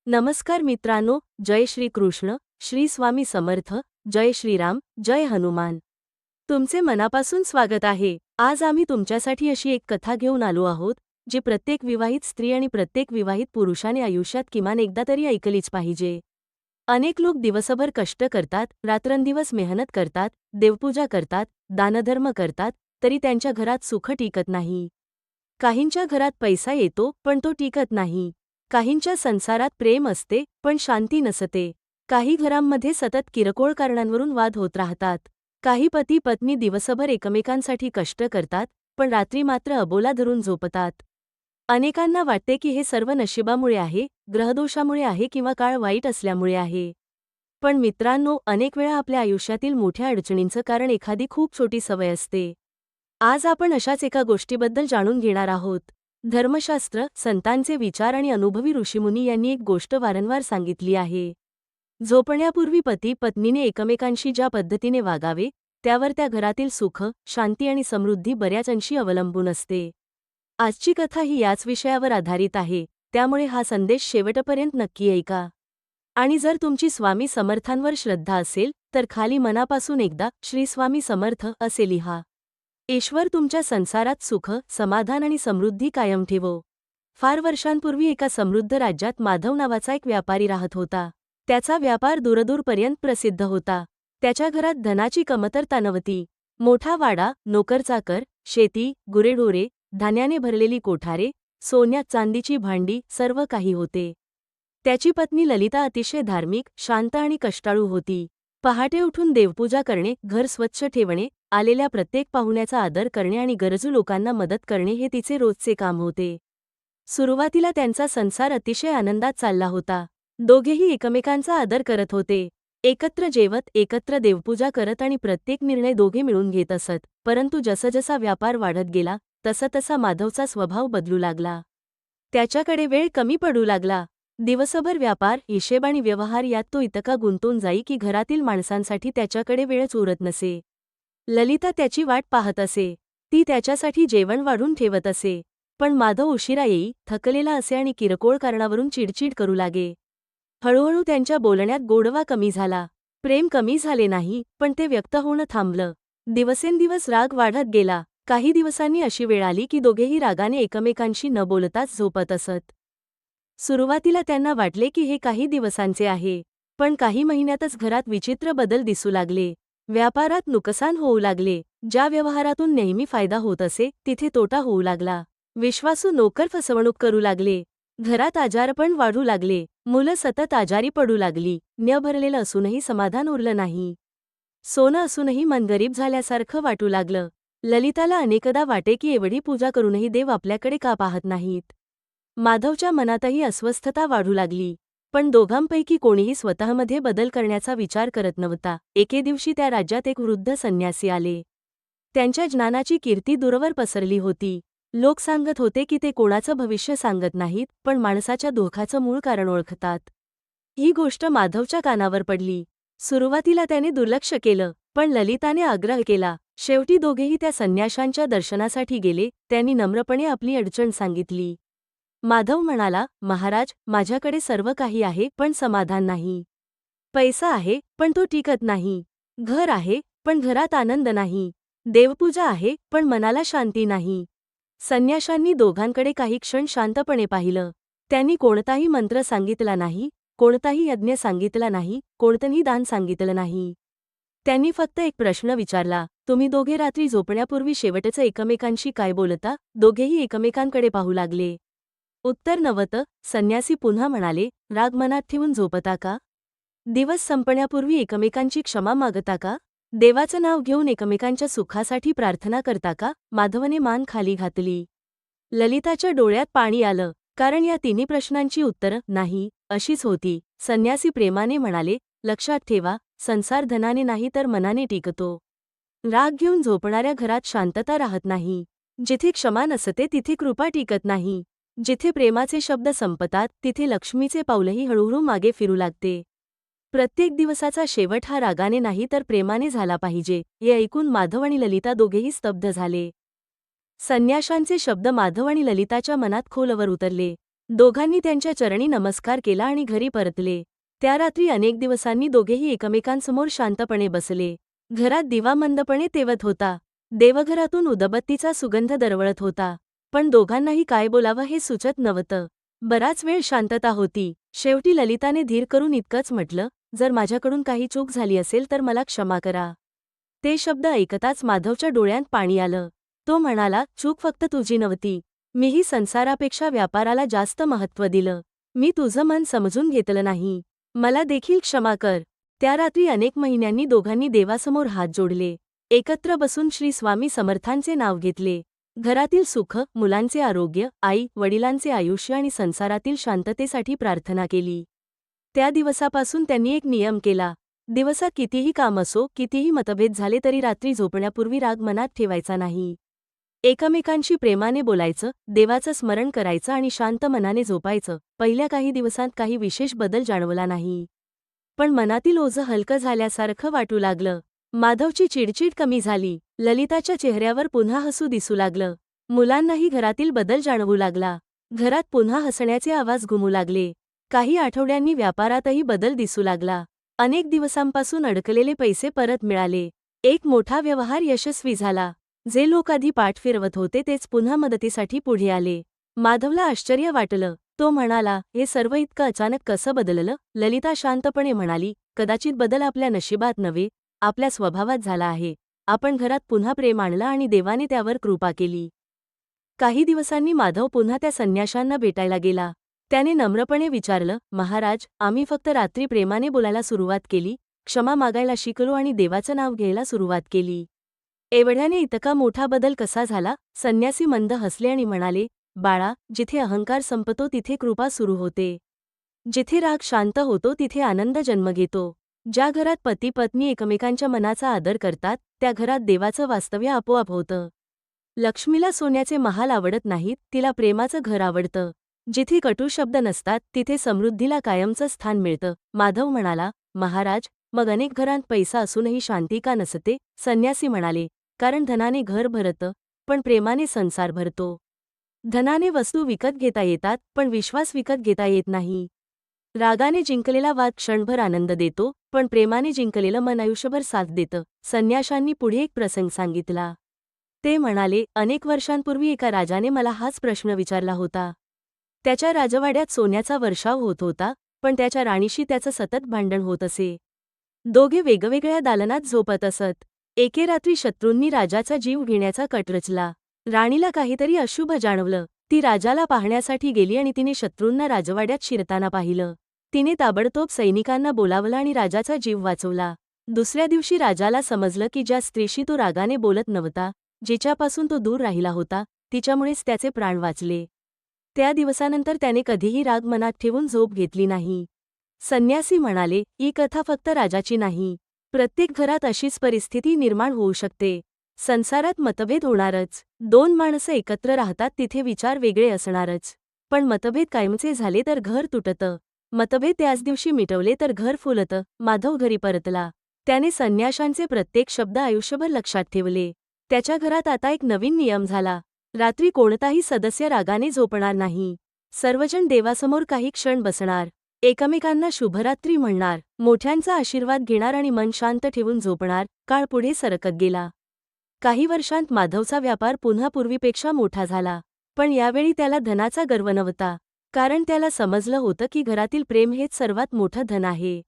नमस्कार मित्रांनो, जय श्री कृष्ण, श्री स्वामी समर्थ, जय श्रीराम, जय हनुमान. तुमचे मनापासून स्वागत आहे. आज आम्ही तुमच्यासाठी अशी एक कथा घेऊन आलो आहोत, जी प्रत्येक विवाहित स्त्री आणि प्रत्येक विवाहित पुरुषाने आयुष्यात किमान एकदा तरी ऐकलीच पाहिजे. अनेक लोक दिवसभर कष्ट करतात, रात्रंदिवस मेहनत करतात, देवपूजा करतात, दानधर्म करतात, तरी त्यांच्या घरात सुख टिकत नाही. काहींच्या घरात पैसा येतो, पण तो टिकत नाही. काहींच्या संसारात प्रेम असते, पण शांती नसते. काही घरांमध्ये सतत किरकोळ कारणांवरून वाद होत राहतात. काही पती पत्नी दिवसभर एकमेकांसाठी कष्ट करतात, पण रात्री मात्र अबोला धरून झोपतात. अनेकांना वाटते की हे सर्व नशिबामुळे आहे, ग्रहदोषामुळे आहे किंवा काळ वाईट असल्यामुळे आहे. पण मित्रांनो, अनेक वेळा आपल्या आयुष्यातील मोठ्या अडचणींचं कारण एखादी खूप छोटी सवय असते. आज आपण अशाच एका गोष्टीबद्दल जाणून घेणार आहोत. धर्मशास्त्र, संतांचे विचार आणि अनुभवी ऋषीमुनी यांनी एक गोष्ट वारंवार सांगितली आहे. झोपण्यापूर्वी पती पत्नीने एकमेकांशी ज्या पद्धतीने वागावे, त्यावर त्या घरातील सुख, शांती आणि समृद्धी बऱ्याच अंशी अवलंबून असते. आजची कथा ही याच विषयावर आधारित आहे, त्यामुळे हा संदेश शेवटपर्यंत नक्की ऐका. आणि जर तुमची स्वामी समर्थांवर श्रद्धा असेल, तर खाली मनापासून एकदा श्री स्वामी समर्थ असे लिहा. ईश्वर तुमच्या संसारात सुख, समाधान आणि समृद्धी कायम ठेवो. फार वर्षांपूर्वी एका समृद्ध राज्यात माधव नावाचा एक व्यापारी राहत होता. त्याचा व्यापार दूरदूरपर्यंत प्रसिद्ध होता. त्याच्या घरात धनाची कमतरता नव्हती. मोठा वाडा, नोकरचाकर, शेती, गुरेढोरे, धान्याने भरलेली कोठारे, सोन्या चांदीची भांडी, सर्व काही होते. त्याची पत्नी ललिता अतिशय धार्मिक, शांत आणि कष्टाळू होती. पहाटे उठून देवपूजा करणे, घर स्वच्छ ठेवणे, आलेल्या प्रत्येक पाहुण्याचा आदर करणे आणि गरजू लोकांना मदत करणे हे तिचे रोजचे काम होते. सुरुवातीला त्यांचा संसार अतिशय आनंदात चालला होता. दोघेही एकमेकांचा आदर करत होते. एकत्र जेवत, एकत्र देवपूजा करत आणि प्रत्येक निर्णय दोघे मिळून घेत असत. परंतु जसजसा व्यापार वाढत गेला, तसा माधवचा स्वभाव बदलू लागला. त्याच्याकडे वेळ कमी पडू लागला. दिवसभर व्यापार, हिशेब आणि व्यवहार यात तो इतका गुंतून जाई की घरातील माणसांसाठी त्याच्याकडे वेळच उरत नसे. ललिता त्याची वाट पाहत असे. ती त्याच्यासाठी जेवण वाढून ठेवत असे. पण माधव उशिरा येई, थकलेला असे आणि किरकोळ कारणावरून चिडचिड करू लागे. हळूहळू त्यांच्या बोलण्यात गोडवा कमी झाला. प्रेम कमी झाले नाही, पण ते व्यक्त होणं थांबलं. दिवसेंदिवस राग वाढत गेला. काही दिवसांनी अशी वेळ आली की दोघेही रागाने एकमेकांशी न बोलताच झोपत असत. सुरुवातीला त्यांना वाटले की हे काही दिवसांचे आहे. पण काही महिन्यातच घरात विचित्र बदल दिसू लागले. व्यापारात नुकसान होऊ लागले. ज्या व्यवहारातून नेहमी फायदा होत असे, तिथे तोटा होऊ लागला. विश्वासू नोकर फसवणूक करू लागले. घरात आजारपण वाढू लागले. मुलं सतत आजारी पडू लागली. न भरलेलं असूनही समाधान उरलं नाही. सोनं असूनही मन गरीब झाल्यासारखं वाटू लागलं. ललिताला अनेकदा वाटे की एवढी पूजा करूनही देव आपल्याकडे का पाहत नाहीत. माधवच्या मनातही अस्वस्थता वाढू लागली. पण दोघांपैकी कोणीही स्वतःमध्ये बदल करण्याचा विचार करत नव्हता. एके दिवशी त्या राज्यात एक वृद्ध संन्यासी आले. त्यांच्या ज्ञानाची कीर्ती दूरवर पसरली होती. लोक सांगत होते की ते कोणाचं भविष्य सांगत नाहीत, पण माणसाच्या दुःखाचं मूळ कारण ओळखतात. ही गोष्ट माधवच्या कानावर पडली. सुरुवातीला त्याने दुर्लक्ष केलं, पण ललिताने आग्रह केला. शेवटी दोघेही त्या संन्याशांच्या दर्शनासाठी गेले. त्यांनी नम्रपणे आपली अडचण सांगितली. माधव म्हणाला, महाराज, माझ्याकडे सर्व काही आहे, पण समाधान नाही. पैसा आहे, पण तो टिकत नाही. घर आहे, पण घरात आनंद नाही. देवपूजा आहे, पण मनाला शांती नाही. संन्याशांनी दोघांकडे काही क्षण शांतपणे पाहिलं. त्यांनी कोणताही मंत्र सांगितला नाही, कोणताही यज्ञ सांगितला नाही, कोणतंही दान सांगितलं नाही. त्यांनी फक्त एक प्रश्न विचारला, तुम्ही दोघे रात्री झोपण्यापूर्वी शेवटचं एकमेकांशी काय बोलता? दोघेही एकमेकांकडे पाहू लागले. उत्तर नव्हतं. संन्यासी पुन्हा म्हणाले, राग मनात ठेवून झोपता का? दिवस संपण्यापूर्वी एकमेकांची क्षमा मागता का? देवाचं नाव घेऊन एकमेकांच्या सुखासाठी प्रार्थना करता का? माधवने मान खाली घातली. ललिताच्या डोळ्यात पाणी आलं, कारण या तिन्ही प्रश्नांची उत्तरं नाही अशीच होती. संन्यासी प्रेमाने म्हणाले, लक्षात ठेवा, संसार धनाने नाही तर मनाने टिकतो. राग घेऊन झोपणाऱ्या घरात शांतता राहत नाही. जिथे क्षमा नसते तिथे कृपा टिकत नाही. जिथे प्रेमाचे शब्द संपतात, तिथे लक्ष्मीचे पाऊलही हळूहळू मागे फिरू लागते. प्रत्येक दिवसाचा शेवट हा रागाने नाही तर प्रेमाने झाला पाहिजे. हे ऐकून माधव आणि ललिता दोघेही स्तब्ध झाले. संन्याशांचे शब्द माधव आणि ललिताच्या मनात खोलवर उतरले. दोघांनी त्यांच्या चरणी नमस्कार केला आणि घरी परतले. त्या रात्री अनेक दिवसांनी दोघेही एकमेकांसमोर शांतपणे बसले. घरात दिवा मंदपणे तेवत होता. देवघरातून उदबत्तीचा सुगंध दरवळत होता. पण दोघांनाही काय बोलावं हे सुचत नव्हतं. बराच वेळ शांतता होती. शेवटी ललिताने धीर करून इतकंच म्हटलं, जर माझ्याकडून काही चूक झाली असेल तर मला क्षमा करा. ते शब्द ऐकताच माधवच्या डोळ्यांत पाणी आलं. तो म्हणाला, चूक फक्त तुझी नव्हती. मीही संसारापेक्षा व्यापाराला जास्त महत्त्व दिलं. मी तुझं मन समजून घेतलं नाही. मला देखील क्षमा कर. त्या रात्री अनेक महिन्यांनी दोघांनी देवासमोर हात जोडले. एकत्र बसून श्री स्वामी समर्थांचे नाव घेतले. घरातील सुख, मुलांचे आरोग्य, आई वडिलांचे आयुष्य आणि संसारातील शांततेसाठी प्रार्थना केली. त्या दिवसापासून त्यांनी एक नियम केला. दिवसात कितीही काम असो, कितीही मतभेद झाले तरी रात्री झोपण्यापूर्वी राग मनात ठेवायचा नाही. एकमेकांशी प्रेमाने बोलायचं, देवाचं स्मरण करायचं आणि शांत मनाने झोपायचं. पहिल्या काही दिवसांत काही विशेष बदल जाणवला नाही. पण मनातील ओझं हलकं झाल्यासारखं वाटू लागलं. माधवची चिडचिड कमी झाली. ललिताच्या चेहऱ्यावर पुन्हा हसू दिसू लागलं. मुलांनाही घरातील बदल जाणवू लागला. घरात पुन्हा हसण्याचे आवाज घुमू लागले. काही आठवड्यांनी व्यापारातही बदल दिसू लागला. अनेक दिवसांपासून अडकलेले पैसे परत मिळाले. एक मोठा व्यवहार यशस्वी झाला. जे लोक आधी पाठ फिरवत होते तेच पुन्हा मदतीसाठी पुढे आले. माधवला आश्चर्य वाटलं. तो म्हणाला, हे सर्व इतकं अचानक कसं बदललं? ललिता शांतपणे म्हणाली, कदाचित बदल आपल्या नशिबात नव्हे, आपल्या स्वभावात झाला आहे. आपण घरात पुन्हा प्रेम आणलं आणि देवाने त्यावर कृपा केली. काही दिवसांनी माधव पुन्हा त्या संन्याशांना भेटायला गेला. त्याने नम्रपणे विचारलं, महाराज, आम्ही फक्त रात्री प्रेमाने बोलायला सुरुवात केली, क्षमा मागायला शिकलो आणि देवाचं नाव घ्यायला सुरुवात केली. एवढ्याने इतका मोठा बदल कसा झाला? संन्यासी मंद हसले आणि म्हणाले, बाळा, जिथे अहंकार संपतो तिथे कृपा सुरू होते. जिथे राग शांत होतो तिथे आनंद जन्म घेतो. ज्या घरात पती पत्नी एकमेकांच्या मनाचा आदर करतात, त्या घरात देवाचं वास्तव्य आपोआप होतं. लक्ष्मीला सोन्याचे महाल आवडत नाहीत, तिला प्रेमाचं घर आवडतं. जिथे कटू शब्द नसतात तिथे समृद्धीला कायमचं स्थान मिळतं. माधव म्हणाला, महाराज, मग अनेक घरांत पैसा असूनही शांती का नसते? संन्यासी म्हणाले, कारण धनाने घर भरतं, पण प्रेमाने संसार भरतो. धनाने वस्तू विकत घेता येतात, पण विश्वास विकत घेता येत नाही. रागाने जिंकलेला वाद क्षणभर आनंद देतो, पण प्रेमाने जिंकलेलं मन आयुष्यभर साथ देतं. संन्याशांनी पुढे एक प्रसंग सांगितला. ते म्हणाले, अनेक वर्षांपूर्वी एका राजाने मला हाच प्रश्न विचारला होता. त्याच्या राजवाड्यात सोन्याचा वर्षाव होत होता, पण त्याच्या राणीशी त्याचं सतत भांडण होत असे. दोघे वेगवेगळ्या दालनात झोपत असत. एके रात्री शत्रूंनी राजाचा जीव घेण्याचा कट रचला. राणीला काहीतरी अशुभ जाणवलं. ती राजाला पाहण्यासाठी गेली आणि तिने शत्रूंना राजवाड्यात शिरताना पाहिलं. तिने ताबडतोब सैनिकांना बोलावलं आणि राजाचा जीव वाचवला. दुसऱ्या दिवशी राजाला समजलं की ज्या स्त्रीशी तो रागाने बोलत नव्हता, जिच्यापासून तो दूर राहिला होता, तिच्यामुळेच त्याचे प्राण वाचले. त्या दिवसानंतर त्याने कधीही राग मनात ठेवून झोप घेतली नाही. संन्यासी म्हणाले, ही कथा फक्त राजाची नाही. प्रत्येक घरात अशीच परिस्थिती निर्माण होऊ शकते. संसारात मतभेद होणारच. दोन माणसं एकत्र राहतात तिथे विचार वेगळे असणारच. पण मतभेद कायमचे झाले तर घर तुटतं. मतभेद त्याच दिवशी मिटवले तर घर फुलतं. माधव घरी परतला. त्याने संन्याशांचे प्रत्येक शब्द आयुष्यभर लक्षात ठेवले. त्याच्या घरात आता एक नवीन नियम झाला. रात्री कोणताही सदस्य रागाने झोपणार नाही. सर्वजण देवासमोर काही क्षण बसणार. एकमेकांना शुभरात्री म्हणणार, मोठ्यांचा आशीर्वाद घेणार आणि मन शांत ठेवून झोपणार. काळ पुढे सरकत गेला. काही वर्षांत माधवचा व्यापार पुन्हा पूर्वीपेक्षा मोठा झाला. पण यावेळी त्याला धनाचा गर्व नव्हता. कारण त्याला समजलं होतं की घरातील प्रेम हेच सर्वात मोठं धन आहे.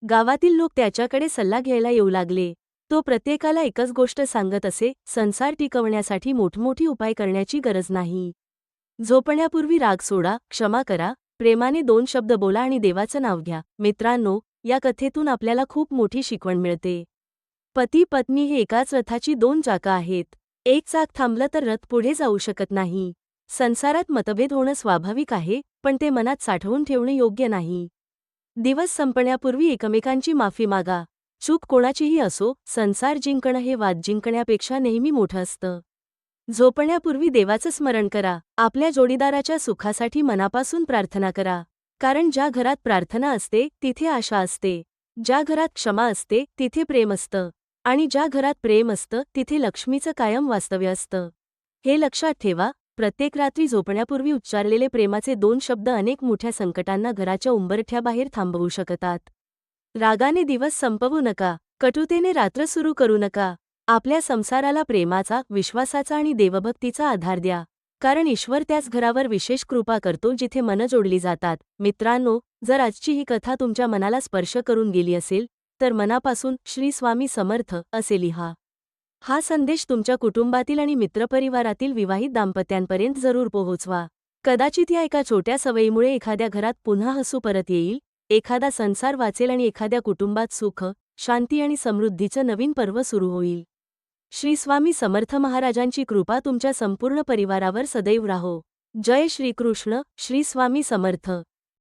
गावातील लोक त्याच्याकडे सल्ला घ्यायला येऊ लागले. तो प्रत्येकाला एकच गोष्ट सांगत असे, संसार टिकवण्यासाठी मोठमोठी उपाय करण्याची गरज नाही. झोपण्यापूर्वी राग सोडा, क्षमा करा, प्रेमाने 2 शब्द बोला आणि देवाचं नाव घ्या. मित्रांनो, या कथेतून आपल्याला खूप मोठी शिकवण मिळते. पती पत्नी हे एकाच रथाची 2 चाकं आहेत. एक चाक थांबलं तर रथ पुढे जाऊ शकत नाही. संसारात मतभेद होणं स्वाभाविक आहे, पण ते मनात साठवून ठेवणे योग्य नाही. दिवस संपण्यापूर्वी एकमेकांची माफी मागा. चूक कोणाचीही असो, संसार जिंकणं हे वाद जिंकण्यापेक्षा नेहमी मोठं असतं. झोपण्यापूर्वी देवाचं स्मरण करा. आपल्या जोडीदाराच्या सुखासाठी मनापासून प्रार्थना करा. कारण ज्या घरात प्रार्थना असते तिथे आशा असते. ज्या घरात क्षमा असते तिथे प्रेम असतं. आणि ज्या घरात प्रेम असतं तिथे लक्ष्मीचं कायम वास्तव्य असतं. हे लक्षात ठेवा. प्रत्येक रात्री झोपण्यापूर्वी उच्चारलेले प्रेमाचे 2 शब्द अनेक मोठ्या संकटांना घराच्या उंबरठ्याबाहेर थांबवू शकतात. रागाने दिवस संपवू नका. कटुतेने रात्र सुरू करू नका. आपल्या संसाराला प्रेमाचा, विश्वासाचा आणि देवभक्तीचा आधार द्या. कारण ईश्वर त्याच घरावर विशेष कृपा करतो जिथे मनं जोडली जातात. मित्रांनो, जर आजची ही कथा तुमच्या मनाला स्पर्श करून गेली असेल, तर मनापासून श्री स्वामी समर्थ असे लिहा. हा संदेश तुमच्या कुटुंबातील आणि मित्रपरिवारातील विवाहित दाम्पत्यांपर्यंत जरूर पोहोचवा. कदाचित या एका छोट्या सवयीमुळे एखाद्या घरात पुन्हा हसू परत येईल, एखादा संसार वाचेल आणि एखाद्या कुटुंबात सुख, शांती आणि समृद्धीचं नवीन पर्व सुरू होईल. श्री स्वामी समर्थ महाराजांची कृपा तुमच्या संपूर्ण परिवारावर सदैव राहो. जय श्रीकृष्ण. श्री स्वामी समर्थ.